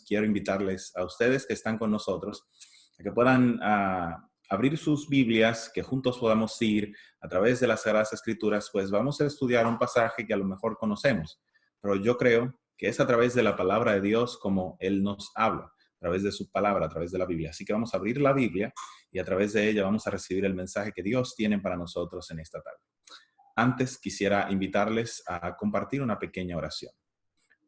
quiero invitarles a ustedes que están con nosotros a que puedan abrir sus Biblias, que juntos podamos ir a través de las Sagradas Escrituras, pues vamos a estudiar un pasaje que a lo mejor conocemos, pero yo creo que es a través de la palabra de Dios como Él nos habla, a través de su palabra, a través de la Biblia. Así que vamos a abrir la Biblia y a través de ella vamos a recibir el mensaje que Dios tiene para nosotros en esta tarde. Antes quisiera invitarles a compartir una pequeña oración.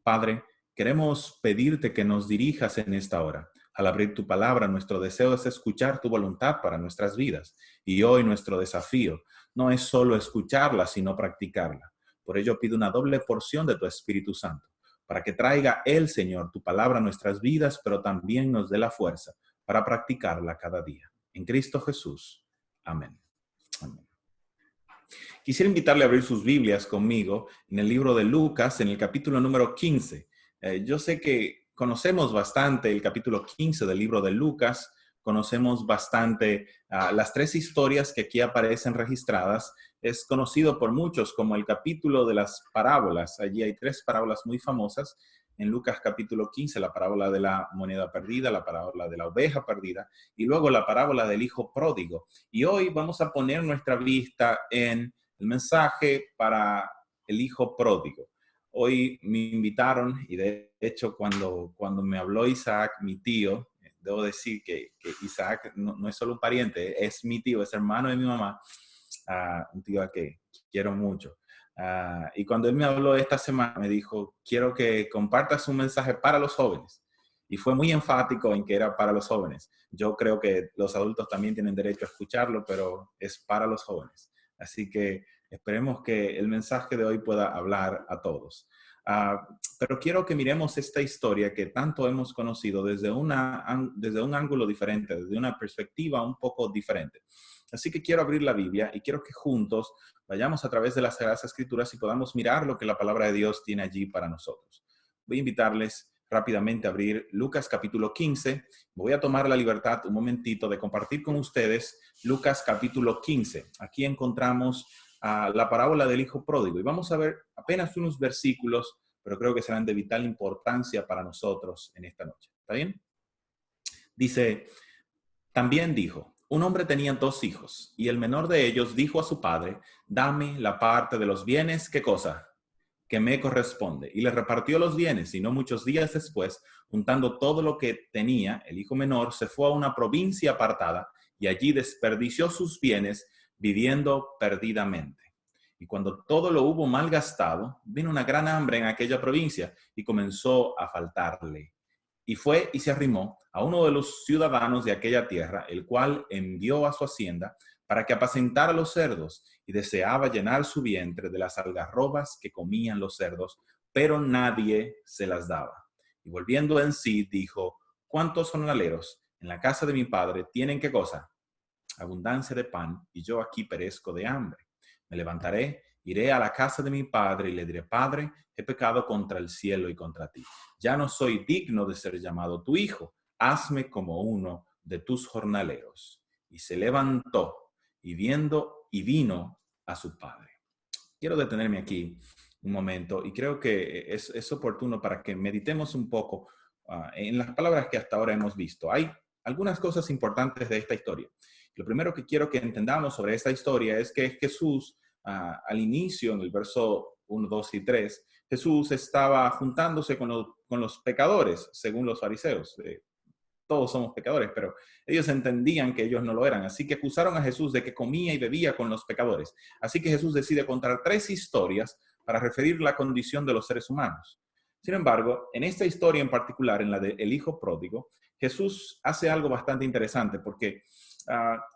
Padre, queremos pedirte que nos dirijas en esta hora. Al abrir tu palabra, nuestro deseo es escuchar tu voluntad para nuestras vidas. Y hoy nuestro desafío no es solo escucharla, sino practicarla. Por ello pido una doble porción de tu Espíritu Santo, para que traiga el Señor tu palabra a nuestras vidas, pero también nos dé la fuerza para practicarla cada día. En Cristo Jesús. Amén. Amén. Quisiera invitarle a abrir sus Biblias conmigo en el libro de Lucas, en el capítulo número 15. Yo sé que conocemos bastante el capítulo 15 del libro de Lucas, conocemos bastante las tres historias que aquí aparecen registradas. Es conocido por muchos como el capítulo de las parábolas. Allí hay tres parábolas muy famosas. En Lucas capítulo 15, la parábola de la moneda perdida, la parábola de la oveja perdida y luego la parábola del hijo pródigo. Y hoy vamos a poner nuestra vista en el mensaje para el hijo pródigo. Hoy me invitaron y de hecho cuando me habló Isaac, mi tío, debo decir que Isaac no es solo un pariente, es mi tío, es hermano de mi mamá, un tío a que quiero mucho. Y cuando él me habló esta semana, me dijo, quiero que compartas un mensaje para los jóvenes. Y fue muy enfático en que era para los jóvenes. Yo creo que los adultos también tienen derecho a escucharlo, pero es para los jóvenes. Así que esperemos que el mensaje de hoy pueda hablar a todos. Pero quiero que miremos esta historia que tanto hemos conocido desde un ángulo diferente, desde una perspectiva un poco diferente. Así que quiero abrir la Biblia y quiero que juntos vayamos a través de las Sagradas Escrituras y podamos mirar lo que la palabra de Dios tiene allí para nosotros. Voy a invitarles rápidamente a abrir Lucas capítulo 15. Voy a tomar la libertad un momentito de compartir con ustedes Lucas capítulo 15. Aquí encontramos la parábola del hijo pródigo y vamos a ver apenas unos versículos, pero creo que serán de vital importancia para nosotros en esta noche. ¿Está bien? Dice, también dijo, un hombre tenía 2 hijos y el menor de ellos dijo a su padre, dame la parte de los bienes, ¿qué cosa? Que me corresponde. Y le repartió los bienes y no muchos días después, juntando todo lo que tenía, el hijo menor se fue a una provincia apartada y allí desperdició sus bienes viviendo perdidamente. Y cuando todo lo hubo malgastado, vino una gran hambre en aquella provincia y comenzó a faltarle. Y fue y se arrimó a uno de los ciudadanos de aquella tierra, el cual envió a su hacienda para que apacentara los cerdos, y deseaba llenar su vientre de las algarrobas que comían los cerdos, pero nadie se las daba. Y volviendo en sí, dijo, ¿cuántos jornaleros en la casa de mi padre tienen qué cosa? Abundancia de pan, y yo aquí perezco de hambre. Me levantaré, iré a la casa de mi padre y le diré, Padre, he pecado contra el cielo y contra ti. Ya no soy digno de ser llamado tu hijo. Hazme como uno de tus jornaleros. Y se levantó y vino a su padre. Quiero detenerme aquí un momento y creo que es oportuno para que meditemos un poco en las palabras que hasta ahora hemos visto. Hay algunas cosas importantes de esta historia. Lo primero que quiero que entendamos sobre esta historia es que Jesús, al inicio, en el verso 1, 2 y 3, Jesús estaba juntándose con los pecadores, según los fariseos. Todos somos pecadores, pero ellos entendían que ellos no lo eran. Así que acusaron a Jesús de que comía y bebía con los pecadores. Así que Jesús decide contar 3 historias para referir la condición de los seres humanos. Sin embargo, en esta historia en particular, en la del hijo pródigo, Jesús hace algo bastante interesante porque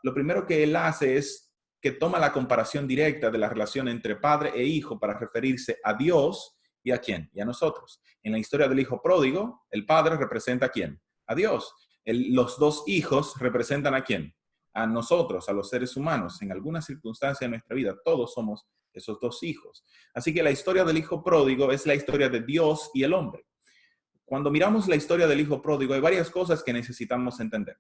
lo primero que él hace es que toma la comparación directa de la relación entre padre e hijo para referirse a Dios y a quién, y a nosotros. En la historia del hijo pródigo, el padre representa a quién, a Dios. Los 2 hijos representan a quién, a nosotros, a los seres humanos. En alguna circunstancia de nuestra vida, todos somos esos 2 hijos. Así que la historia del hijo pródigo es la historia de Dios y el hombre. Cuando miramos la historia del hijo pródigo, hay varias cosas que necesitamos entender.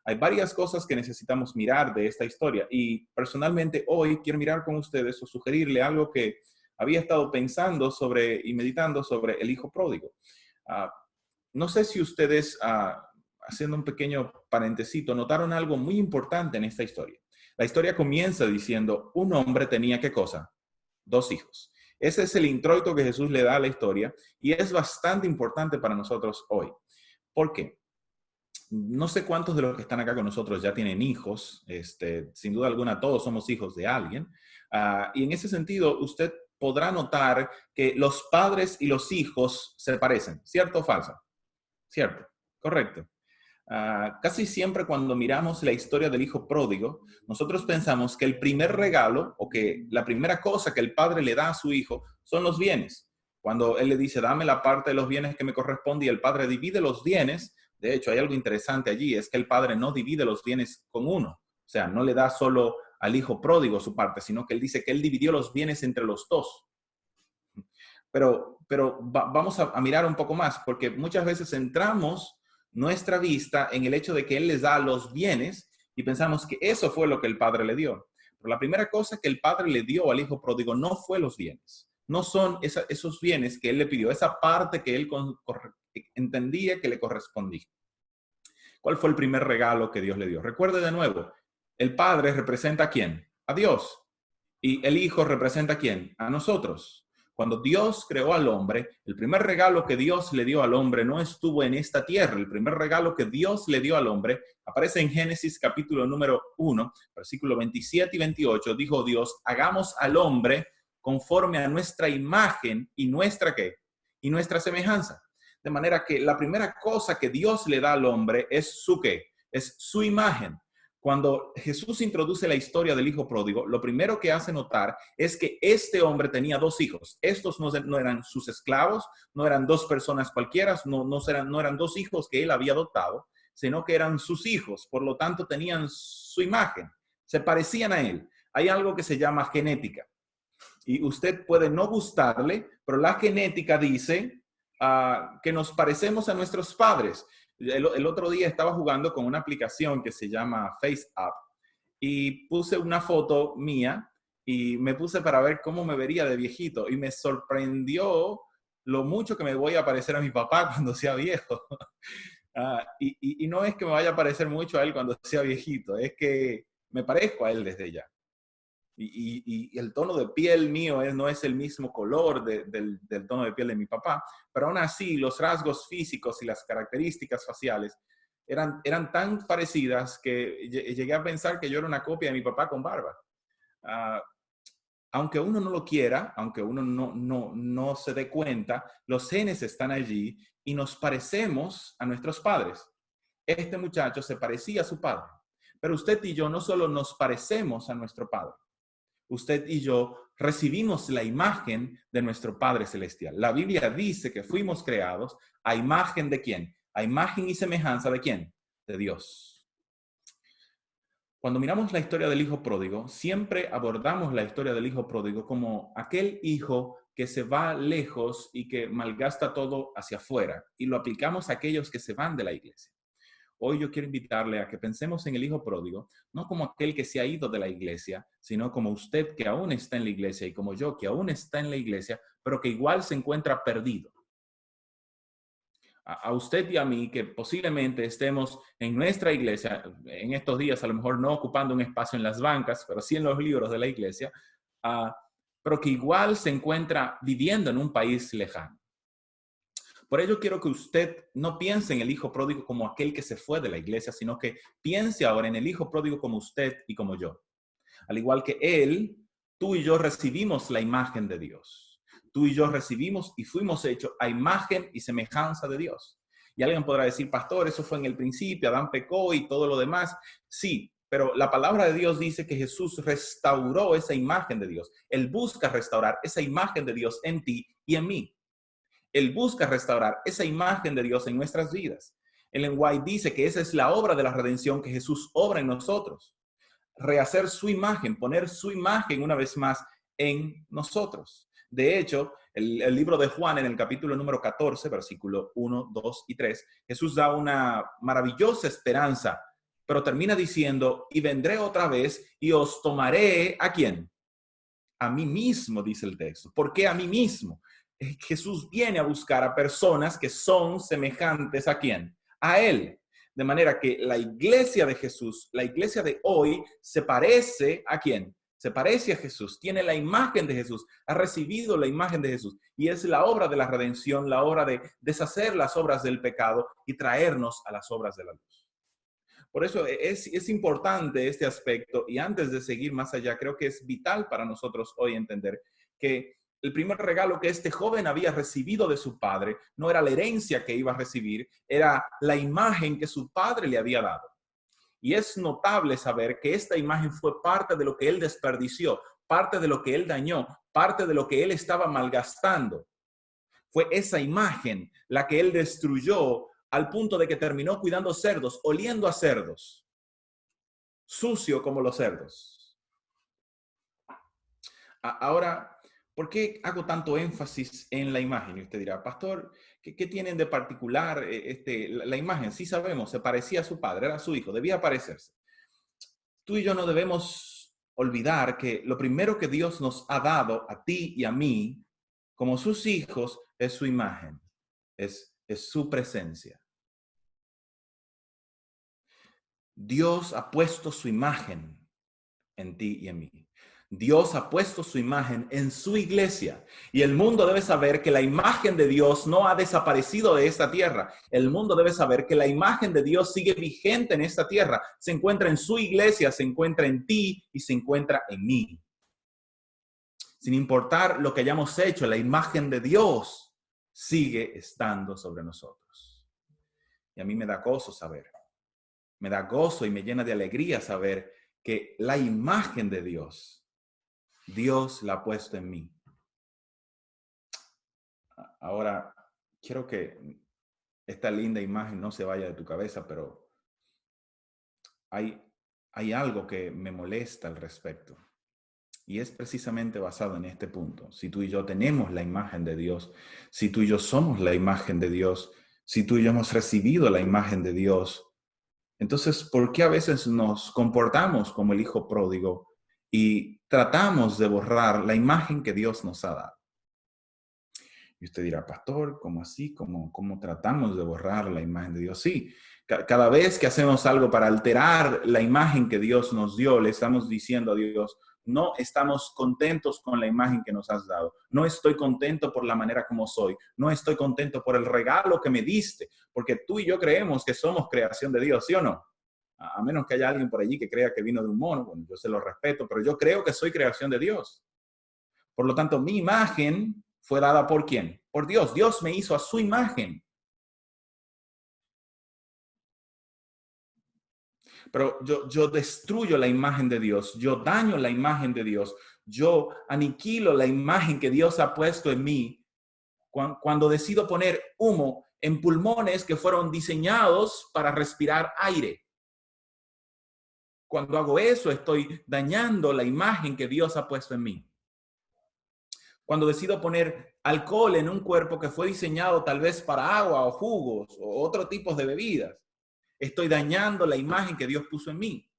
Hay varias cosas que necesitamos mirar de esta historia y personalmente hoy quiero mirar con ustedes o sugerirle algo que había estado pensando sobre y meditando sobre el hijo pródigo. no sé si ustedes, haciendo un pequeño parentesito, notaron algo muy importante en esta historia. La historia comienza diciendo, un hombre tenía, ¿qué cosa? 2 hijos. Ese es el introito que Jesús le da a la historia y es bastante importante para nosotros hoy. ¿Por qué? No sé cuántos de los que están acá con nosotros ya tienen hijos. Sin duda alguna, todos somos hijos de alguien. Y en ese sentido, usted podrá notar que los padres y los hijos se parecen. ¿Cierto o falso? Cierto, correcto. Casi siempre cuando miramos la historia del hijo pródigo, nosotros pensamos que el primer regalo o que la primera cosa que el padre le da a su hijo son los bienes. Cuando él le dice, dame la parte de los bienes que me corresponde y el padre divide los bienes, de hecho hay algo interesante allí, es que el padre no divide los bienes con uno, o sea, no le da solo al hijo pródigo su parte, sino que él dice que él dividió los bienes entre los dos. Pero vamos a mirar un poco más, porque muchas veces centramos nuestra vista en el hecho de que Él les da los bienes y pensamos que eso fue lo que el Padre le dio. Pero la primera cosa que el Padre le dio al Hijo pródigo no fue los bienes. No son esos bienes que Él le pidió, esa parte que Él entendía que le correspondía. ¿Cuál fue el primer regalo que Dios le dio? Recuerde de nuevo, el Padre representa ¿a quién? A Dios. Y el Hijo representa ¿a quién? A nosotros. Cuando Dios creó al hombre, el primer regalo que Dios le dio al hombre no estuvo en esta tierra. El primer regalo que Dios le dio al hombre aparece en Génesis capítulo número 1, versículo 27 y 28. Dijo Dios, hagamos al hombre conforme a nuestra imagen y nuestra ¿qué? Y nuestra semejanza. De manera que la primera cosa que Dios le da al hombre es su ¿qué? Es su imagen. Cuando Jesús introduce la historia del hijo pródigo, lo primero que hace notar es que este hombre tenía 2 hijos. Estos no eran sus esclavos, no eran 2 personas cualquiera, no eran 2 hijos que él había adoptado, sino que eran sus hijos. Por lo tanto, tenían su imagen, se parecían a él. Hay algo que se llama genética. Y usted puede no gustarle, pero la genética dice que nos parecemos a nuestros padres. El otro día estaba jugando con una aplicación que se llama FaceApp y puse una foto mía y me puse para ver cómo me vería de viejito y me sorprendió lo mucho que me voy a parecer a mi papá cuando sea viejo. Y no es que me vaya a parecer mucho a él cuando sea viejito, es que me parezco a él desde ya. Y el tono de piel mío no es el mismo color del tono de piel de mi papá, pero aún así los rasgos físicos y las características faciales eran tan parecidas que llegué a pensar que yo era una copia de mi papá con barba. Aunque uno no lo quiera, aunque uno no se dé cuenta, los genes están allí y nos parecemos a nuestros padres. Este muchacho se parecía a su padre, pero usted y yo no solo nos parecemos a nuestro padre, usted y yo recibimos la imagen de nuestro Padre Celestial. La Biblia dice que fuimos creados a imagen de ¿quién? A imagen y semejanza de ¿quién? De Dios. Cuando miramos la historia del hijo pródigo, siempre abordamos la historia del hijo pródigo como aquel hijo que se va lejos y que malgasta todo hacia afuera. Y lo aplicamos a aquellos que se van de la iglesia. Hoy yo quiero invitarle a que pensemos en el hijo pródigo, no como aquel que se ha ido de la iglesia, sino como usted que aún está en la iglesia y como yo que aún está en la iglesia, pero que igual se encuentra perdido. A usted y a mí que posiblemente estemos en nuestra iglesia, en estos días a lo mejor no ocupando un espacio en las bancas, pero sí en los libros de la iglesia, pero que igual se encuentra viviendo en un país lejano. Por ello quiero que usted no piense en el hijo pródigo como aquel que se fue de la iglesia, sino que piense ahora en el hijo pródigo como usted y como yo. Al igual que él, tú y yo recibimos la imagen de Dios. Tú y yo recibimos y fuimos hechos a imagen y semejanza de Dios. Y alguien podrá decir, pastor, eso fue en el principio, Adán pecó y todo lo demás. Sí, pero la palabra de Dios dice que Jesús restauró esa imagen de Dios. Él busca restaurar esa imagen de Dios en ti y en mí. Él busca restaurar esa imagen de Dios en nuestras vidas. Ellen White dice que esa es la obra de la redención que Jesús obra en nosotros. Rehacer su imagen, poner su imagen una vez más en nosotros. De hecho, el libro de Juan en el capítulo número 14, versículo 1, 2 y 3, Jesús da una maravillosa esperanza, pero termina diciendo, y vendré otra vez y os tomaré, ¿a quién? A mí mismo, dice el texto. ¿Por qué a mí mismo? Jesús viene a buscar a personas que son semejantes ¿a quién? A Él. De manera que la iglesia de Jesús, la iglesia de hoy, se parece ¿a quién? Se parece a Jesús, tiene la imagen de Jesús, ha recibido la imagen de Jesús. Y es la obra de la redención, la obra de deshacer las obras del pecado y traernos a las obras de la luz. Por eso es importante este aspecto, y antes de seguir más allá, creo que es vital para nosotros hoy entender que el primer regalo que este joven había recibido de su padre no era la herencia que iba a recibir, era la imagen que su padre le había dado. Y es notable saber que esta imagen fue parte de lo que él desperdició, parte de lo que él dañó, parte de lo que él estaba malgastando. Fue esa imagen la que él destruyó al punto de que terminó cuidando cerdos, oliendo a cerdos, sucio como los cerdos. Ahora, ¿por qué hago tanto énfasis en la imagen? Y usted dirá, pastor, ¿qué tienen de particular la imagen? Sí sabemos, se parecía a su padre, era su hijo, debía parecerse. Tú y yo no debemos olvidar que lo primero que Dios nos ha dado a ti y a mí, como sus hijos, es su imagen, es su presencia. Dios ha puesto su imagen en ti y en mí. Dios ha puesto su imagen en su iglesia y el mundo debe saber que la imagen de Dios no ha desaparecido de esta tierra. El mundo debe saber que la imagen de Dios sigue vigente en esta tierra. Se encuentra en su iglesia, se encuentra en ti y se encuentra en mí. Sin importar lo que hayamos hecho, la imagen de Dios sigue estando sobre nosotros. Y a mí me da gozo saber. Me da gozo y me llena de alegría saber que la imagen de Dios, Dios la ha puesto en mí. Ahora, quiero que esta linda imagen no se vaya de tu cabeza, pero hay algo que me molesta al respecto. Y es precisamente basado en este punto. Si tú y yo tenemos la imagen de Dios, si tú y yo somos la imagen de Dios, si tú y yo hemos recibido la imagen de Dios, entonces, ¿por qué a veces nos comportamos como el hijo pródigo y tratamos de borrar la imagen que Dios nos ha dado? Y usted dirá, pastor, ¿cómo así? ¿Cómo tratamos de borrar la imagen de Dios? Sí, cada vez que hacemos algo para alterar la imagen que Dios nos dio, le estamos diciendo a Dios, no estamos contentos con la imagen que nos has dado. No estoy contento por la manera como soy. No estoy contento por el regalo que me diste. Porque tú y yo creemos que somos creación de Dios, ¿sí o no? A menos que haya alguien por allí que crea que vino de un mono. Bueno, yo se lo respeto, pero yo creo que soy creación de Dios. Por lo tanto, mi imagen fue dada ¿por quién? Por Dios. Dios me hizo a su imagen. Pero yo destruyo la imagen de Dios, yo daño la imagen de Dios, yo aniquilo la imagen que Dios ha puesto en mí cuando decido poner humo en pulmones que fueron diseñados para respirar aire. Cuando hago eso, estoy dañando la imagen que Dios ha puesto en mí. Cuando decido poner alcohol en un cuerpo que fue diseñado tal vez para agua o jugos o otro tipo de bebidas, estoy dañando la imagen que Dios puso en mí.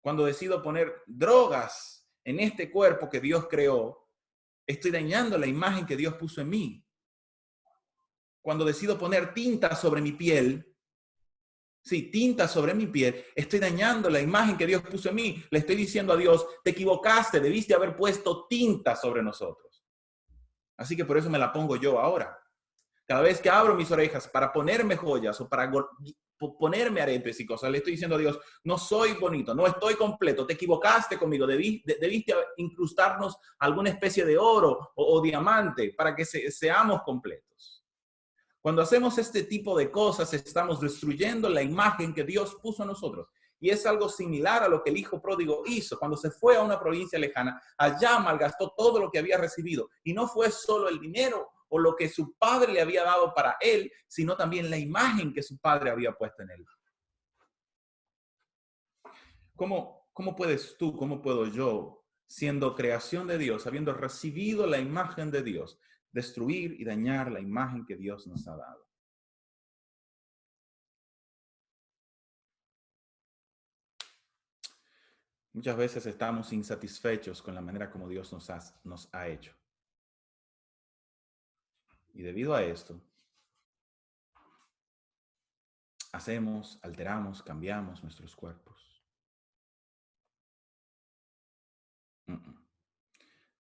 Cuando decido poner drogas en este cuerpo que Dios creó, estoy dañando la imagen que Dios puso en mí. Cuando decido poner tinta sobre mi piel, sí, tinta sobre mi piel, estoy dañando la imagen que Dios puso en mí. Le estoy diciendo a Dios, te equivocaste, debiste haber puesto tinta sobre nosotros. Así que por eso me la pongo yo ahora. Cada vez que abro mis orejas para ponerme joyas o para ponerme aretes y cosas, le estoy diciendo a Dios, no soy bonito, no estoy completo, te equivocaste conmigo, debiste incrustarnos alguna especie de oro o diamante para que seamos completos. Cuando hacemos este tipo de cosas, estamos destruyendo la imagen que Dios puso a nosotros. Y es algo similar a lo que el hijo pródigo hizo. Cuando se fue a una provincia lejana, allá malgastó todo lo que había recibido. Y no fue solo el dinero o lo que su padre le había dado para él, sino también la imagen que su padre había puesto en él. ¿Cómo puedes tú, cómo puedo yo, siendo creación de Dios, habiendo recibido la imagen de Dios, destruir y dañar la imagen que Dios nos ha dado? Muchas veces estamos insatisfechos con la manera como Dios nos ha hecho. Y debido a esto, hacemos, alteramos, cambiamos nuestros cuerpos.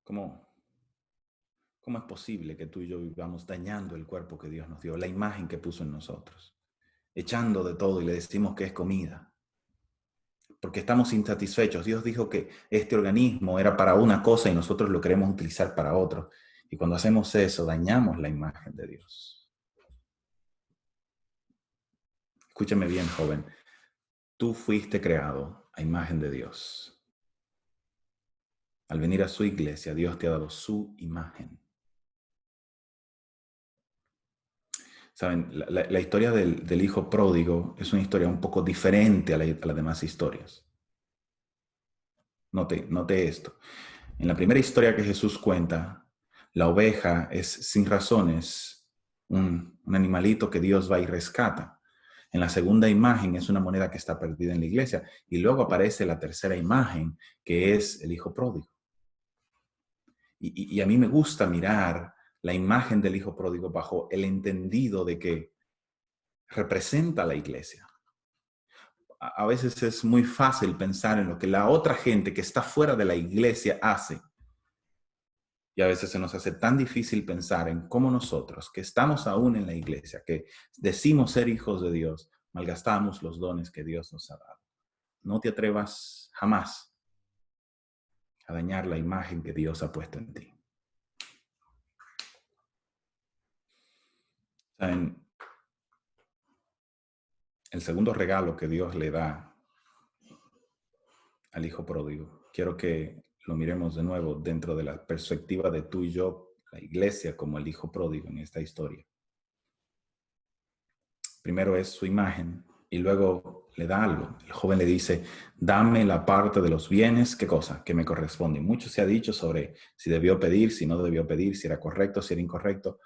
¿Cómo, cómo es posible que tú y yo vivamos dañando el cuerpo que Dios nos dio, la imagen que puso en nosotros, echando de todo y le decimos que es comida? Porque estamos insatisfechos. Dios dijo que este organismo era para una cosa y nosotros lo queremos utilizar para otro. Y cuando hacemos eso, dañamos la imagen de Dios. Escúchame bien, joven. Tú fuiste creado a imagen de Dios. Al venir a su iglesia, Dios te ha dado su imagen. Saben, la historia del hijo pródigo es una historia un poco diferente a las demás historias. Note esto. En la primera historia que Jesús cuenta, la oveja es sin razones un animalito que Dios va y rescata. En la segunda imagen es una moneda que está perdida en la iglesia. Y luego aparece la tercera imagen, que es el hijo pródigo. Y a mí me gusta mirar la imagen del hijo pródigo bajo el entendido de que representa a la iglesia. A veces es muy fácil pensar en lo que la otra gente que está fuera de la iglesia hace. Y a veces se nos hace tan difícil pensar en cómo nosotros, que estamos aún en la iglesia, que decimos ser hijos de Dios, malgastamos los dones que Dios nos ha dado. No te atrevas jamás a dañar la imagen que Dios ha puesto en ti. ¿Saben? El segundo regalo que Dios le da al hijo pródigo, quiero que lo miremos de nuevo dentro de la perspectiva de tú y yo, la iglesia como el hijo pródigo en esta historia. Primero es su imagen y luego le da algo. El joven le dice, dame la parte de los bienes, ¿qué cosa? Que me corresponde. Mucho se ha dicho sobre si debió pedir, si no debió pedir, si era correcto, si era incorrecto.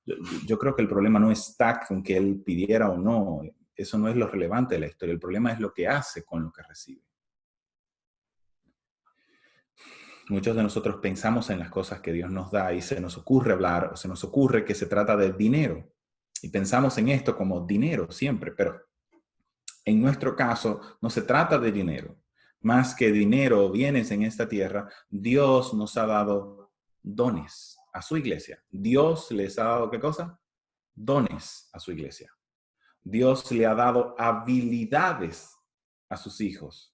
Yo creo que el problema no está con que él pidiera o no. Eso no es lo relevante de la historia. El problema es lo que hace con lo que recibe. Muchos de nosotros pensamos en las cosas que Dios nos da y se nos ocurre hablar o se nos ocurre que se trata de dinero. Y pensamos en esto como dinero siempre, pero en nuestro caso no se trata de dinero. Más que dinero o bienes en esta tierra, Dios nos ha dado dones a su iglesia. Dios les ha dado ¿qué cosa? Dones a su iglesia. Dios le ha dado habilidades a sus hijos.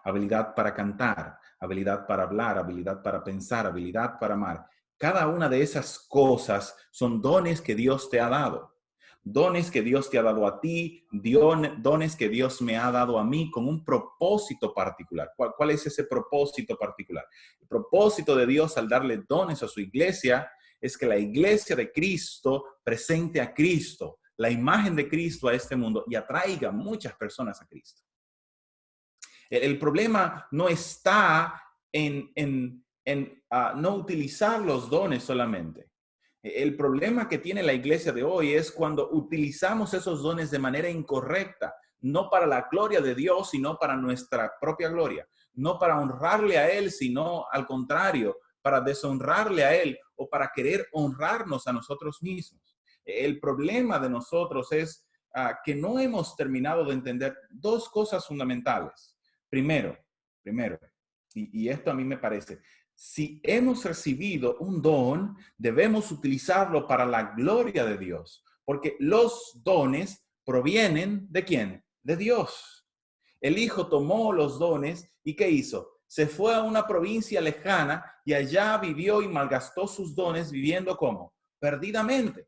Habilidad para cantar, habilidad para hablar, habilidad para pensar, habilidad para amar. Cada una de esas cosas son dones que Dios te ha dado. Dones que Dios te ha dado a ti, dones que Dios me ha dado a mí con un propósito particular. ¿Cuál es ese propósito particular? El propósito de Dios al darle dones a su iglesia es que la iglesia de Cristo presente a Cristo, la imagen de Cristo a este mundo y atraiga muchas personas a Cristo. El problema no está en no utilizar los dones solamente. El problema que tiene la iglesia de hoy es cuando utilizamos esos dones de manera incorrecta, no para la gloria de Dios, sino para nuestra propia gloria, no para honrarle a Él, sino al contrario, para deshonrarle a Él o para querer honrarnos a nosotros mismos. El problema de nosotros es que no hemos terminado de entender dos cosas fundamentales. Primero, y esto a mí me parece, si hemos recibido un don, debemos utilizarlo para la gloria de Dios, porque los dones provienen ¿de quién? De Dios. El Hijo tomó los dones y ¿qué hizo? Se fue a una provincia lejana y allá vivió y malgastó sus dones viviendo ¿cómo? Perdidamente.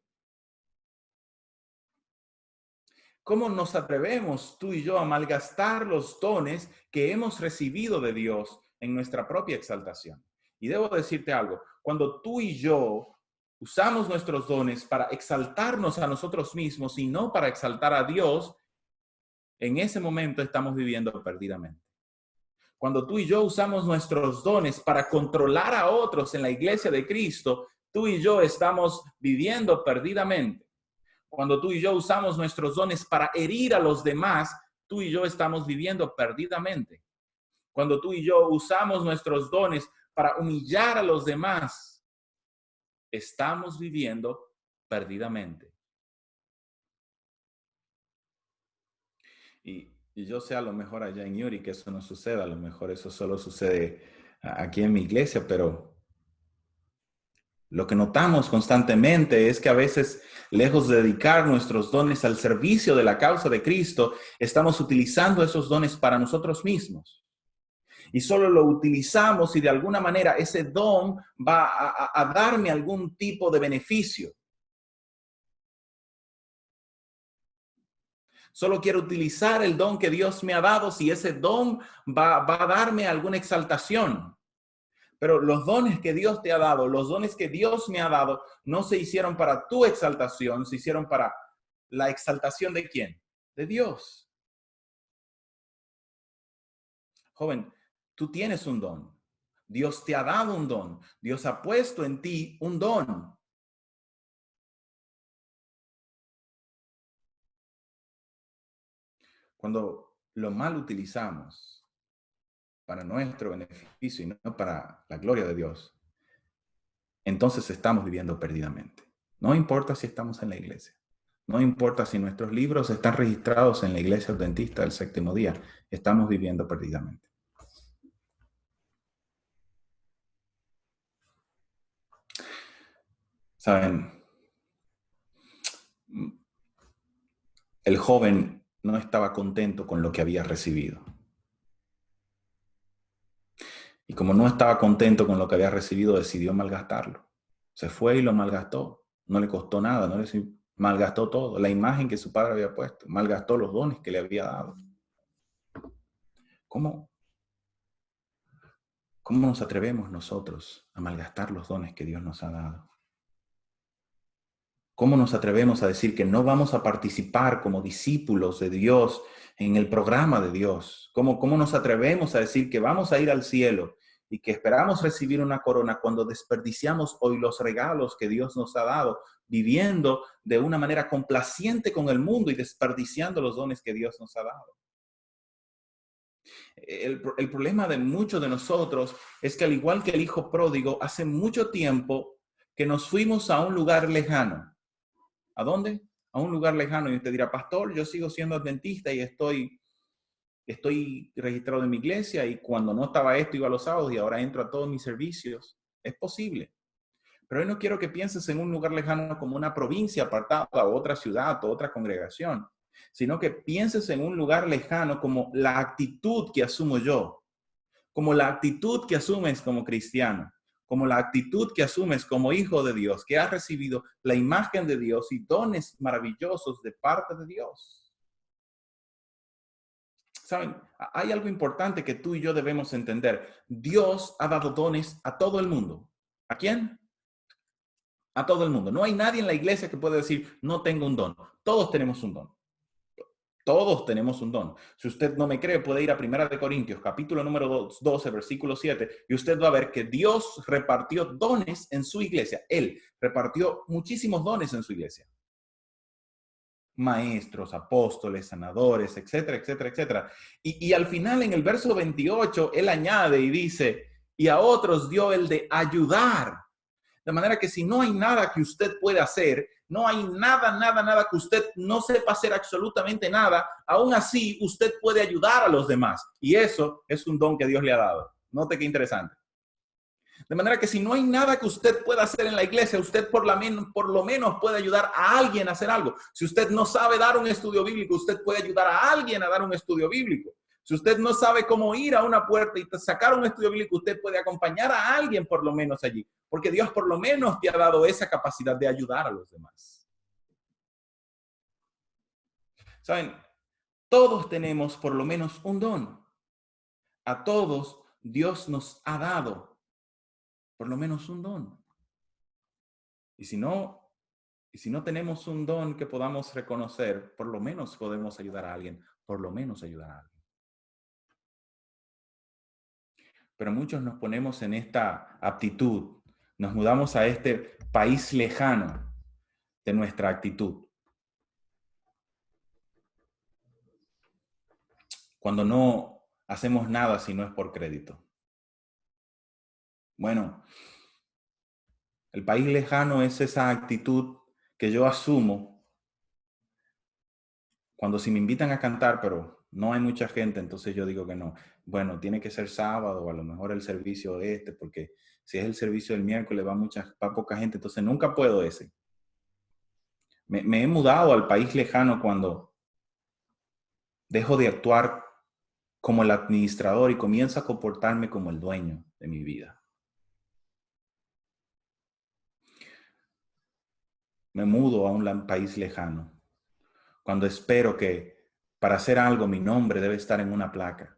¿Cómo nos atrevemos tú y yo a malgastar los dones que hemos recibido de Dios en nuestra propia exaltación? Y debo decirte algo, cuando tú y yo usamos nuestros dones para exaltarnos a nosotros mismos y no para exaltar a Dios, en ese momento estamos viviendo perdidamente. Cuando tú y yo usamos nuestros dones para controlar a otros en la iglesia de Cristo, tú y yo estamos viviendo perdidamente. Cuando tú y yo usamos nuestros dones para herir a los demás, tú y yo estamos viviendo perdidamente. Cuando tú y yo usamos nuestros dones para humillar a los demás, estamos viviendo perdidamente. Y yo sé a lo mejor allá en Yuri que eso no sucede, a lo mejor eso solo sucede aquí en mi iglesia, pero lo que notamos constantemente es que a veces, lejos de dedicar nuestros dones al servicio de la causa de Cristo, estamos utilizando esos dones para nosotros mismos. Y solo lo utilizamos si de alguna manera ese don va a darme algún tipo de beneficio. Solo quiero utilizar el don que Dios me ha dado si ese don va a darme alguna exaltación. Pero los dones que Dios te ha dado, los dones que Dios me ha dado, no se hicieron para tu exaltación, se hicieron para la exaltación ¿de quién? De Dios. Joven, tú tienes un don. Dios te ha dado un don. Dios ha puesto en ti un don. Cuando lo mal utilizamos para nuestro beneficio y no para la gloria de Dios, entonces estamos viviendo perdidamente. No importa si estamos en la iglesia. No importa si nuestros libros están registrados en la iglesia adventista del séptimo día. Estamos viviendo perdidamente. Saben, el joven no estaba contento con lo que había recibido. Y como no estaba contento con lo que había recibido, decidió malgastarlo. Se fue y lo malgastó. No le costó nada, malgastó todo. La imagen que su padre había puesto, malgastó los dones que le había dado. ¿Cómo nos atrevemos nosotros a malgastar los dones que Dios nos ha dado? ¿Cómo nos atrevemos a decir que no vamos a participar como discípulos de Dios en el programa de Dios? ¿Cómo nos atrevemos a decir que vamos a ir al cielo y que esperamos recibir una corona cuando desperdiciamos hoy los regalos que Dios nos ha dado, viviendo de una manera complaciente con el mundo y desperdiciando los dones que Dios nos ha dado? El problema de muchos de nosotros es que, al igual que el hijo pródigo, hace mucho tiempo que nos fuimos a un lugar lejano. ¿A dónde? A un lugar lejano. Y usted dirá, pastor, yo sigo siendo adventista y estoy registrado en mi iglesia, y cuando no estaba esto iba a los sábados y ahora entro a todos mis servicios. Es posible. Pero hoy no quiero que pienses en un lugar lejano como una provincia apartada o otra ciudad o otra congregación, sino que pienses en un lugar lejano como la actitud que asumo yo, como la actitud que asumes como cristiano, como la actitud que asumes como hijo de Dios, que has recibido la imagen de Dios y dones maravillosos de parte de Dios. Saben, hay algo importante que tú y yo debemos entender. Dios ha dado dones a todo el mundo. ¿A quién? A todo el mundo. No hay nadie en la iglesia que pueda decir, no tengo un don. Todos tenemos un don. Todos tenemos un don. Si usted no me cree, puede ir a 1 Corintios, capítulo número 12, versículo 7, y usted va a ver que Dios repartió dones en su iglesia. Él repartió muchísimos dones en su iglesia. Maestros, apóstoles, sanadores, etcétera, etcétera, etcétera. Y al final, en el verso 28, él añade y dice, y a otros dio el de ayudar. De manera que si no hay nada que usted pueda hacer, no hay nada que usted no sepa hacer absolutamente nada, aún así usted puede ayudar a los demás. Y eso es un don que Dios le ha dado. Note qué interesante. De manera que si no hay nada que usted pueda hacer en la iglesia, usted por lo menos puede ayudar a alguien a hacer algo. Si usted no sabe dar un estudio bíblico, usted puede ayudar a alguien a dar un estudio bíblico. Si usted no sabe cómo ir a una puerta y sacar un estudio bíblico, usted puede acompañar a alguien por lo menos allí. Porque Dios por lo menos te ha dado esa capacidad de ayudar a los demás. ¿Saben? Todos tenemos por lo menos un don. A todos Dios nos ha dado por lo menos un don. Y si no tenemos un don que podamos reconocer, por lo menos podemos ayudar a alguien, por lo menos ayudar a alguien. Pero muchos nos ponemos en esta aptitud, nos mudamos a este país lejano de nuestra actitud. Cuando no hacemos nada si no es por crédito. Bueno, el país lejano es esa actitud que yo asumo cuando si me invitan a cantar, pero no hay mucha gente, entonces yo digo que no. Bueno, tiene que ser sábado o a lo mejor el servicio porque si es el servicio del miércoles va poca gente, entonces nunca puedo ese. Me he mudado al país lejano cuando dejo de actuar como el administrador y comienzo a comportarme como el dueño de mi vida. Me mudo a un país lejano cuando espero que para hacer algo mi nombre debe estar en una placa.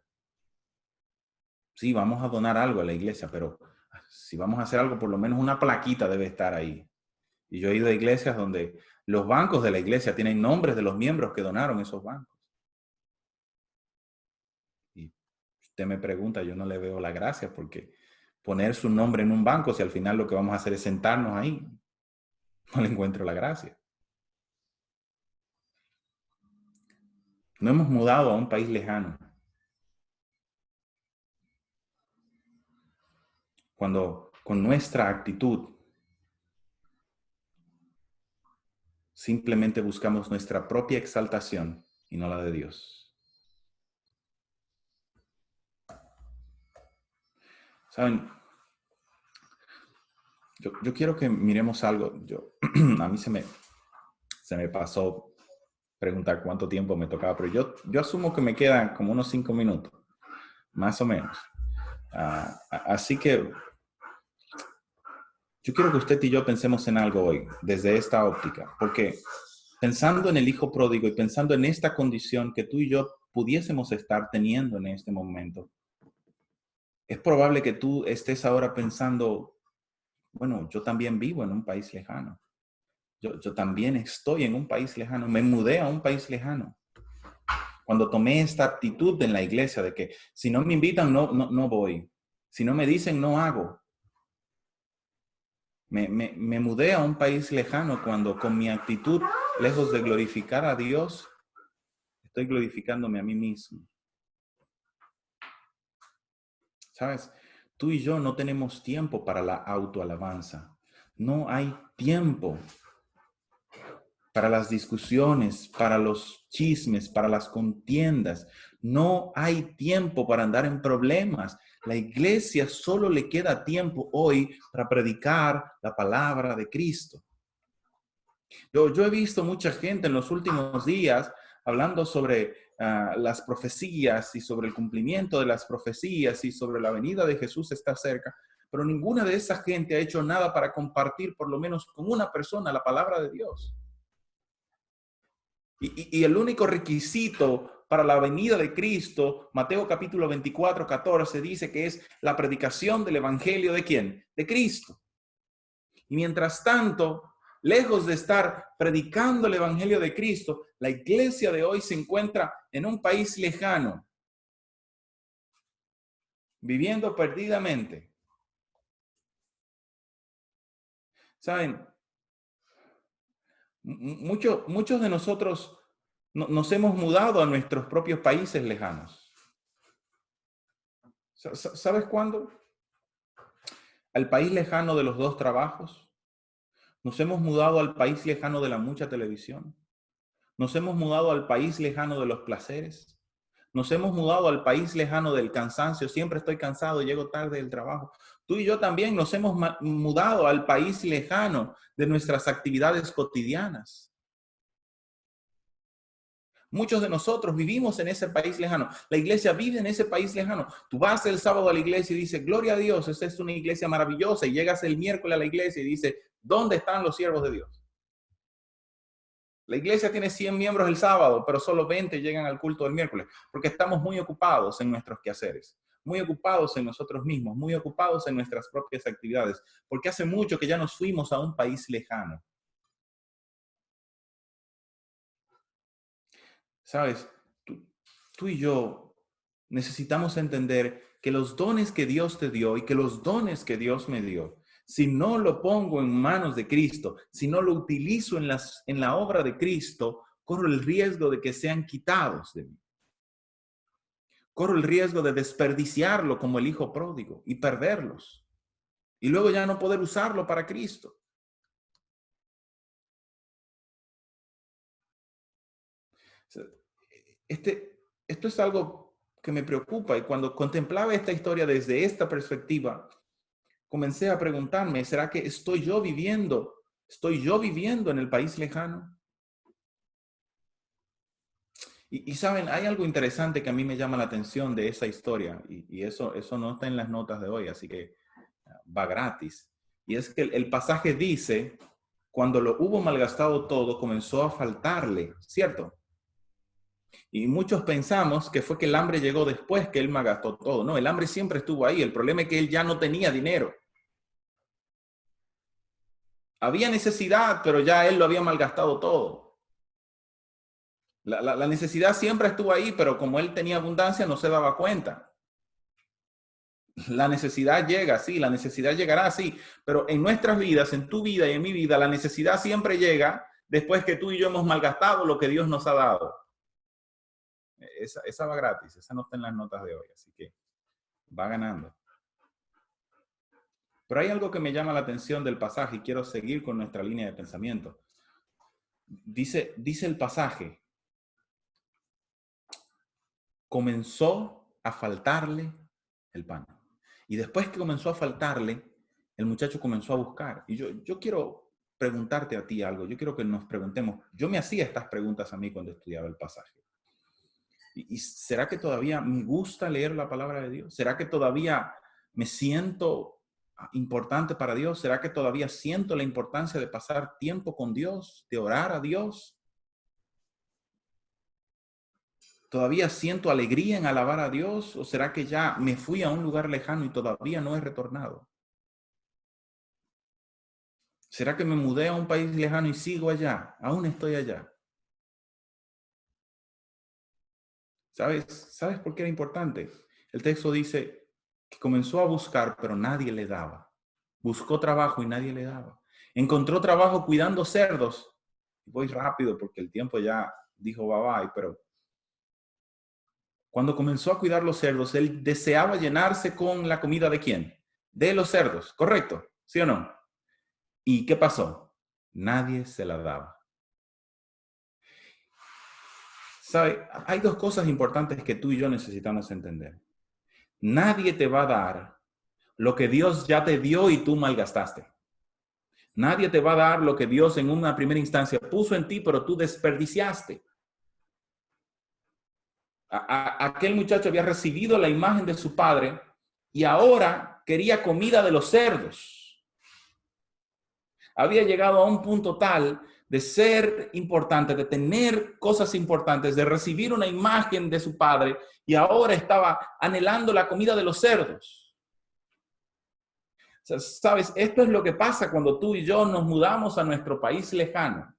Sí, vamos a donar algo a la iglesia, pero si vamos a hacer algo, por lo menos una plaquita debe estar ahí. Y yo he ido a iglesias donde los bancos de la iglesia tienen nombres de los miembros que donaron esos bancos. Y usted me pregunta, yo no le veo la gracia porque poner su nombre en un banco, si al final lo que vamos a hacer es sentarnos ahí, no le encuentro la gracia. No hemos mudado a un país lejano. Cuando con nuestra actitud simplemente buscamos nuestra propia exaltación y no la de Dios. ¿Saben? Yo quiero que miremos algo. A mí se me pasó preguntar cuánto tiempo me tocaba, pero yo asumo que me quedan como unos 5 minutos, más o menos. Así que yo quiero que usted y yo pensemos en algo hoy, desde esta óptica, porque pensando en el hijo pródigo y pensando en esta condición que tú y yo pudiésemos estar teniendo en este momento, es probable que tú estés ahora pensando, bueno, yo también vivo en un país lejano. Yo también estoy en un país lejano. Me mudé a un país lejano. Cuando tomé esta actitud en la iglesia de que si no me invitan, no voy. Si no me dicen, no hago. Me mudé a un país lejano cuando con mi actitud, lejos de glorificar a Dios, estoy glorificándome a mí mismo. ¿Sabes? Tú y yo no tenemos tiempo para la autoalabanza. No hay tiempo para las discusiones, para los chismes, para las contiendas. No hay tiempo para andar en problemas. La iglesia solo le queda tiempo hoy para predicar la palabra de Cristo. Yo he visto mucha gente en los últimos días hablando sobre las profecías y sobre el cumplimiento de las profecías y sobre la venida de Jesús está cerca, pero ninguna de esa gente ha hecho nada para compartir por lo menos con una persona la palabra de Dios. Y el único requisito para la venida de Cristo, Mateo capítulo 24, 14, dice que es la predicación del evangelio ¿de quién? De Cristo. Y mientras tanto, lejos de estar predicando el evangelio de Cristo, la iglesia de hoy se encuentra en un país lejano, viviendo perdidamente. ¿Saben? Muchos de nosotros nos hemos mudado a nuestros propios países lejanos. ¿Sabes cuándo? Al país lejano de los 2 trabajos. Nos hemos mudado al país lejano de la mucha televisión. Nos hemos mudado al país lejano de los placeres. Nos hemos mudado al país lejano del cansancio. Siempre estoy cansado, llego tarde del trabajo. Tú y yo también nos hemos mudado al país lejano de nuestras actividades cotidianas. Muchos de nosotros vivimos en ese país lejano. La iglesia vive en ese país lejano. Tú vas el sábado a la iglesia y dices, gloria a Dios, esta es una iglesia maravillosa. Y llegas el miércoles a la iglesia y dices, ¿dónde están los siervos de Dios? La iglesia tiene 100 miembros el sábado, pero solo 20 llegan al culto del miércoles, porque estamos muy ocupados en nuestros quehaceres, muy ocupados en nosotros mismos, muy ocupados en nuestras propias actividades, porque hace mucho que ya nos fuimos a un país lejano. ¿Sabes? Tú y yo necesitamos entender que los dones que Dios te dio y que los dones que Dios me dio, si no lo pongo en manos de Cristo, si no lo utilizo en la obra de Cristo, corro el riesgo de que sean quitados de mí. Corro el riesgo de desperdiciarlo como el hijo pródigo y perderlos. Y luego ya no poder usarlo para Cristo. Esto es algo que me preocupa, y cuando contemplaba esta historia desde esta perspectiva, comencé a preguntarme, ¿será que estoy yo viviendo en el país lejano? Y saben, hay algo interesante que a mí me llama la atención de esa historia, y eso no está en las notas de hoy, así que va gratis. Y es que el pasaje dice, cuando lo hubo malgastado todo, comenzó a faltarle, ¿cierto? Y muchos pensamos que fue que el hambre llegó después que él malgastó todo. No, el hambre siempre estuvo ahí. El problema es que él ya no tenía dinero. Había necesidad, pero ya él lo había malgastado todo. La necesidad siempre estuvo ahí, pero como él tenía abundancia, no se daba cuenta. La necesidad llega, sí, la necesidad llegará, sí, pero en nuestras vidas, en tu vida y en mi vida, la necesidad siempre llega después que tú y yo hemos malgastado lo que Dios nos ha dado. Esa va gratis, esa no está en las notas de hoy, así que va ganando. Pero hay algo que me llama la atención del pasaje y quiero seguir con nuestra línea de pensamiento. Dice el pasaje, comenzó a faltarle el pan. Y después que comenzó a faltarle, el muchacho comenzó a buscar. Y yo quiero preguntarte a ti algo, yo quiero que nos preguntemos, yo me hacía estas preguntas a mí cuando estudiaba el pasaje. ¿Y será que todavía me gusta leer la palabra de Dios? ¿Será que todavía me siento importante para Dios? ¿Será que todavía siento la importancia de pasar tiempo con Dios, de orar a Dios? ¿Todavía siento alegría en alabar a Dios? ¿O será que ya me fui a un lugar lejano y todavía no he retornado? ¿Será que me mudé a un país lejano y sigo allá? Aún estoy allá. ¿Sabes por qué era importante? El texto dice que comenzó a buscar, pero nadie le daba. Buscó trabajo y nadie le daba. Encontró trabajo cuidando cerdos. Voy rápido porque el tiempo ya dijo bye bye, pero cuando comenzó a cuidar los cerdos, él deseaba llenarse con la comida ¿de quién? De los cerdos, ¿correcto? ¿Sí o no? ¿Y qué pasó? Nadie se la daba. ¿Sabe? Hay dos cosas importantes que tú y yo necesitamos entender. Nadie te va a dar lo que Dios ya te dio y tú malgastaste. Nadie te va a dar lo que Dios en una primera instancia puso en ti, pero tú desperdiciaste. Aquel muchacho había recibido la imagen de su padre y ahora quería comida de los cerdos. Había llegado a un punto tal de ser importante, de tener cosas importantes, de recibir una imagen de su padre, y ahora estaba anhelando la comida de los cerdos. O sea, ¿sabes? Esto es lo que pasa cuando tú y yo nos mudamos a nuestro país lejano.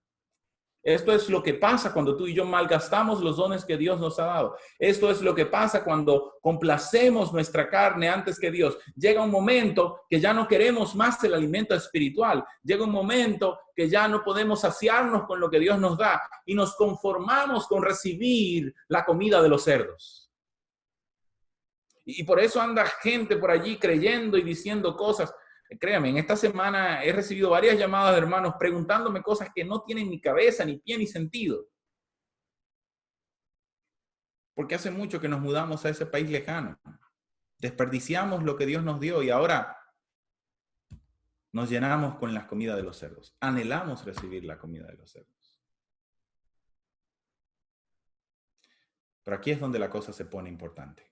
Esto es lo que pasa cuando tú y yo malgastamos los dones que Dios nos ha dado. Esto es lo que pasa cuando complacemos nuestra carne antes que Dios. Llega un momento que ya no queremos más el alimento espiritual. Llega un momento que ya no podemos saciarnos con lo que Dios nos da y nos conformamos con recibir la comida de los cerdos. Y por eso anda gente por allí creyendo y diciendo cosas. Créame, en esta semana he recibido varias llamadas de hermanos preguntándome cosas que no tienen ni cabeza, ni pie, ni sentido. Porque hace mucho que nos mudamos a ese país lejano. Desperdiciamos lo que Dios nos dio y ahora nos llenamos con la comida de los cerdos. Anhelamos recibir la comida de los cerdos. Pero aquí es donde la cosa se pone importante.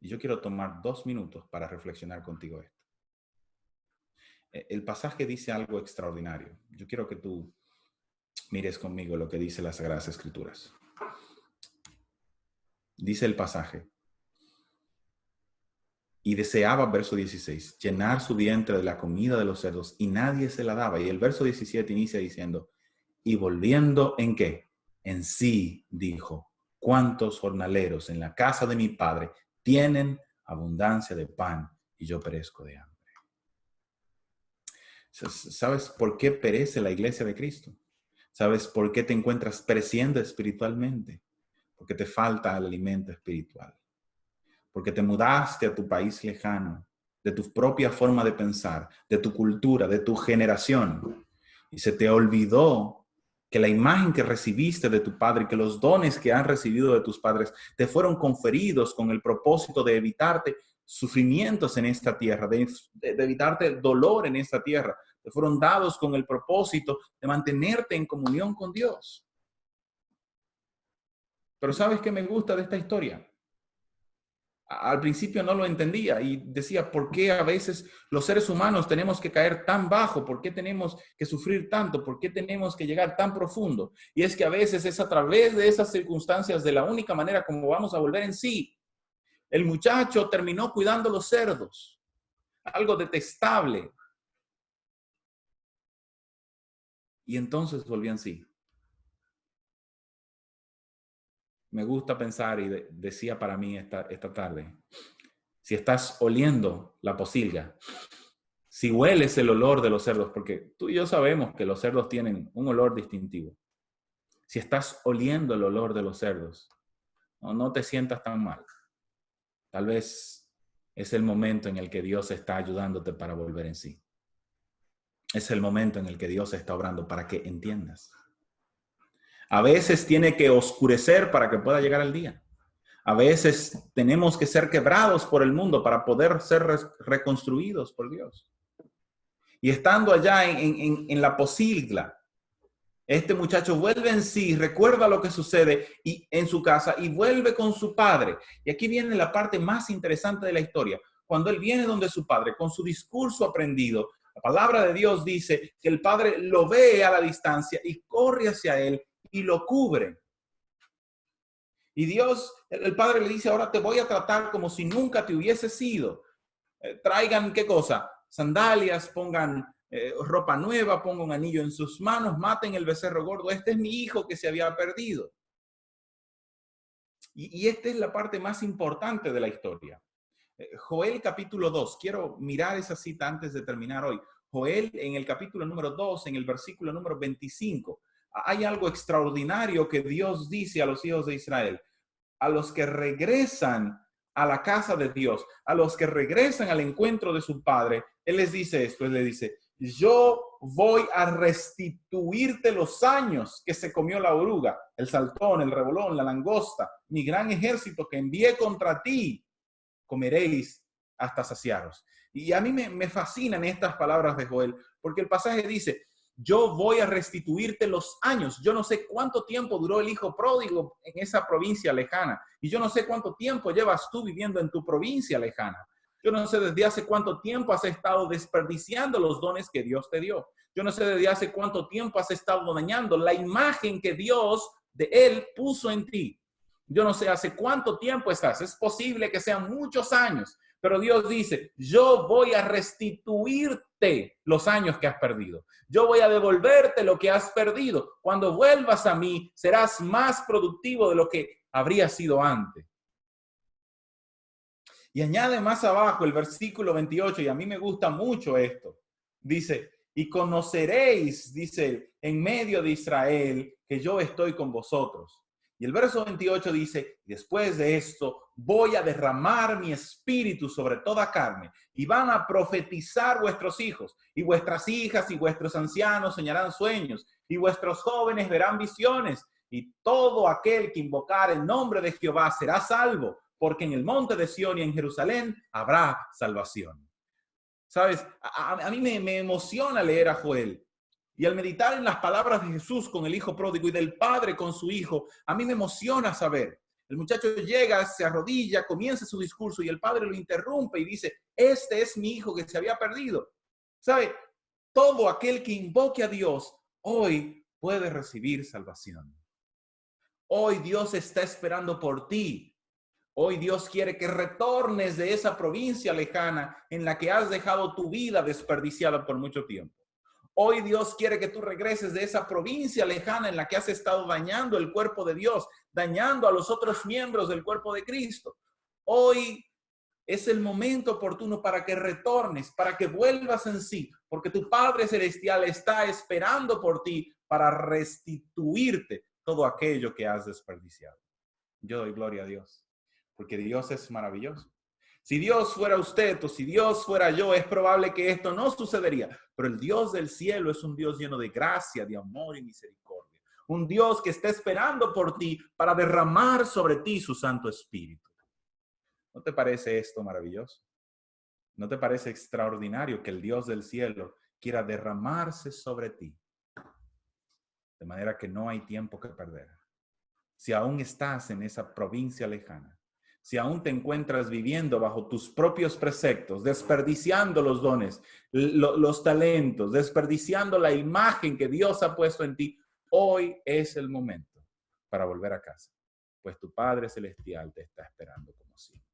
Y yo quiero tomar 2 minutos para reflexionar contigo esto. El pasaje dice algo extraordinario. Yo quiero que tú mires conmigo lo que dice las Sagradas Escrituras. Dice el pasaje, y deseaba, verso 16, llenar su vientre de la comida de los cerdos, y nadie se la daba. Y el verso 17 inicia diciendo, y volviendo ¿en qué? En sí, dijo, ¿cuántos jornaleros en la casa de mi padre tienen abundancia de pan y yo perezco de hambre? ¿Sabes por qué perece la iglesia de Cristo? ¿Sabes por qué te encuentras pereciendo espiritualmente? Porque te falta el alimento espiritual. Porque te mudaste a tu país lejano, de tu propia forma de pensar, de tu cultura, de tu generación. Y se te olvidó que la imagen que recibiste de tu padre, que los dones que has recibido de tus padres te fueron conferidos con el propósito de evitarte sufrimientos en esta tierra, de evitarte dolor en esta tierra. Te fueron dados con el propósito de mantenerte en comunión con Dios. Pero ¿sabes qué me gusta de esta historia? Al principio no lo entendía y decía, ¿por qué a veces los seres humanos tenemos que caer tan bajo? ¿Por qué tenemos que sufrir tanto? ¿Por qué tenemos que llegar tan profundo? Y es que a veces es a través de esas circunstancias de la única manera como vamos a volver en sí. El muchacho terminó cuidando los cerdos, algo detestable. Y entonces volvió en sí. Me gusta pensar y decía para mí esta tarde, si estás oliendo la pocilga, si hueles el olor de los cerdos, porque tú y yo sabemos que los cerdos tienen un olor distintivo. Si estás oliendo el olor de los cerdos, no te sientas tan mal. Tal vez es el momento en el que Dios está ayudándote para volver en sí. Es el momento en el que Dios está obrando para que entiendas. A veces tiene que oscurecer para que pueda llegar el día. A veces tenemos que ser quebrados por el mundo para poder ser reconstruidos por Dios. Y estando allá en la posilga, este muchacho vuelve en sí, recuerda lo que sucede en su casa y vuelve con su padre. Y aquí viene la parte más interesante de la historia. Cuando él viene donde su padre, con su discurso aprendido, la palabra de Dios dice que el padre lo ve a la distancia y corre hacia él y lo cubre. Y Dios, el padre le dice, ahora te voy a tratar como si nunca te hubiese sido. Traigan, ¿qué cosa? Sandalias, pongan ropa nueva, pongan un anillo en sus manos, maten el becerro gordo. Este es mi hijo que se había perdido. Y esta es la parte más importante de la historia. Joel capítulo 2, quiero mirar esa cita antes de terminar hoy. Joel en el capítulo número 2, en el versículo número 25, hay algo extraordinario que Dios dice a los hijos de Israel, a los que regresan a la casa de Dios, a los que regresan al encuentro de su Padre. Él les dice esto, él les dice, yo voy a restituirte los años que se comió la oruga, el saltón, el revolón, la langosta, mi gran ejército que envié contra ti, comeréis hasta saciaros. Y a mí me fascinan estas palabras de Joel, porque el pasaje dice, yo voy a restituirte los años. Yo no sé cuánto tiempo duró el hijo pródigo en esa provincia lejana. Y yo no sé cuánto tiempo llevas tú viviendo en tu provincia lejana. Yo no sé desde hace cuánto tiempo has estado desperdiciando los dones que Dios te dio. Yo no sé desde hace cuánto tiempo has estado dañando la imagen que Dios de Él puso en ti. Yo no sé hace cuánto tiempo estás. Es posible que sean muchos años. Pero Dios dice, yo voy a restituirte los años que has perdido. Yo voy a devolverte lo que has perdido. Cuando vuelvas a mí, serás más productivo de lo que habrías sido antes. Y añade más abajo el versículo 28, y a mí me gusta mucho esto. Dice, y conoceréis, dice, en medio de Israel, que yo estoy con vosotros. Y el verso 28 dice, después de esto voy a derramar mi espíritu sobre toda carne y van a profetizar vuestros hijos y vuestras hijas y vuestros ancianos soñarán sueños y vuestros jóvenes verán visiones y todo aquel que invocar el nombre de Jehová será salvo, porque en el monte de Sión y en Jerusalén habrá salvación. ¿Sabes? A mí me emociona leer a Joel. Y al meditar en las palabras de Jesús con el hijo pródigo y del padre con su hijo, a mí me emociona saber. El muchacho llega, se arrodilla, comienza su discurso y el padre lo interrumpe y dice, este es mi hijo que se había perdido. ¿Sabe? Todo aquel que invoque a Dios hoy puede recibir salvación. Hoy Dios está esperando por ti. Hoy Dios quiere que retornes de esa provincia lejana en la que has dejado tu vida desperdiciada por mucho tiempo. Hoy Dios quiere que tú regreses de esa provincia lejana en la que has estado dañando el cuerpo de Dios, dañando a los otros miembros del cuerpo de Cristo. Hoy es el momento oportuno para que retornes, para que vuelvas en sí, porque tu Padre Celestial está esperando por ti para restituirte todo aquello que has desperdiciado. Yo doy gloria a Dios, porque Dios es maravilloso. Si Dios fuera usted o si Dios fuera yo, es probable que esto no sucedería. Pero el Dios del cielo es un Dios lleno de gracia, de amor y misericordia. un Dios que está esperando por ti para derramar sobre ti su Santo Espíritu. ¿No te parece esto maravilloso? ¿No te parece extraordinario que el Dios del cielo quiera derramarse sobre ti? De manera que no hay tiempo que perder. Si aún estás en esa provincia lejana, si aún te encuentras viviendo bajo tus propios preceptos, desperdiciando los dones, los talentos, desperdiciando la imagen que Dios ha puesto en ti, hoy es el momento para volver a casa, pues tu Padre Celestial te está esperando como siempre.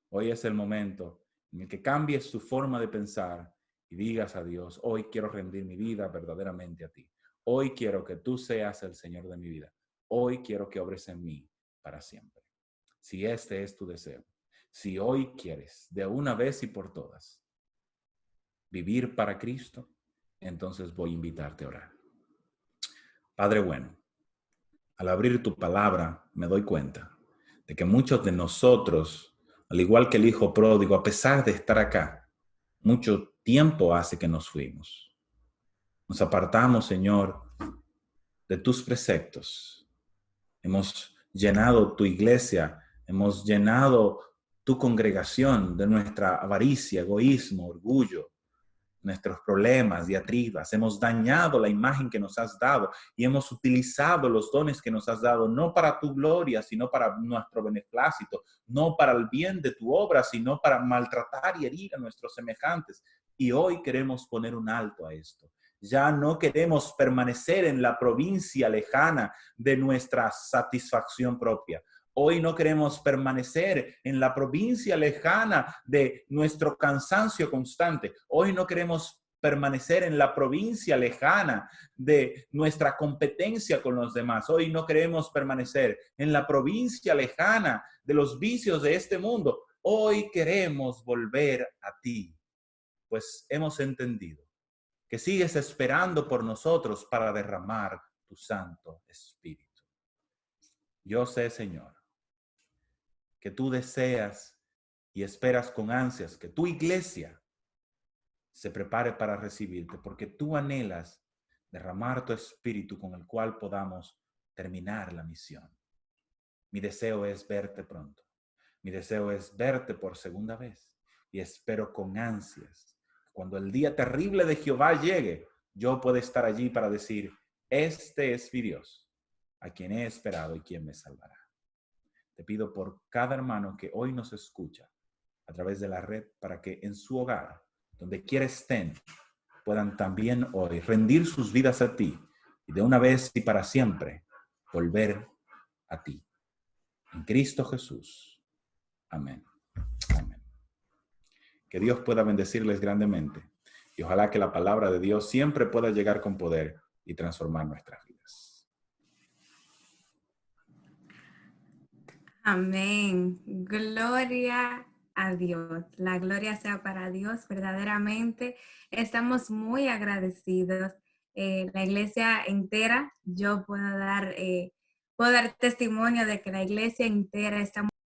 Hoy es el momento en el que cambies tu forma de pensar y digas a Dios, hoy quiero rendir mi vida verdaderamente a ti. Hoy quiero que tú seas el Señor de mi vida. Hoy quiero que obres en mí para siempre. Si este es tu deseo, si hoy quieres de una vez y por todas vivir para Cristo, entonces voy a invitarte a orar. Padre bueno, al abrir tu palabra me doy cuenta de que muchos de nosotros, al igual que el hijo pródigo, a pesar de estar acá, mucho tiempo hace que nos fuimos. Nos apartamos, Señor, de tus preceptos. Hemos llenado tu iglesia, hemos llenado tu congregación de nuestra avaricia, egoísmo, orgullo, nuestros problemas, diatribas. Hemos dañado la imagen que nos has dado y hemos utilizado los dones que nos has dado, no para tu gloria, sino para nuestro beneplácito, no para el bien de tu obra, sino para maltratar y herir a nuestros semejantes. Y hoy queremos poner un alto a esto. Ya no queremos permanecer en la provincia lejana de nuestra satisfacción propia. Hoy no queremos permanecer en la provincia lejana de nuestro cansancio constante. Hoy no queremos permanecer en la provincia lejana de nuestra competencia con los demás. Hoy no queremos permanecer en la provincia lejana de los vicios de este mundo. Hoy queremos volver a ti, pues hemos entendido que sigues esperando por nosotros para derramar tu Santo Espíritu. Yo sé, Señor, que tú deseas y esperas con ansias que tu iglesia se prepare para recibirte, porque tú anhelas derramar tu espíritu con el cual podamos terminar la misión. Mi deseo es verte pronto. Mi deseo es verte por segunda vez y espero con ansias. Cuando el día terrible de Jehová llegue, yo pueda estar allí para decir, este es mi Dios, a quien he esperado y quien me salvará. Te pido por cada hermano que hoy nos escucha a través de la red para que en su hogar, donde quiera estén, puedan también hoy rendir sus vidas a ti y de una vez y para siempre volver a ti. En Cristo Jesús. Amén. Amén. Que Dios pueda bendecirles grandemente y ojalá que la palabra de Dios siempre pueda llegar con poder y transformar nuestras vidas. Amén. Gloria a Dios. La gloria sea para Dios. Verdaderamente estamos muy agradecidos. La iglesia entera, yo puedo dar testimonio de que la iglesia entera está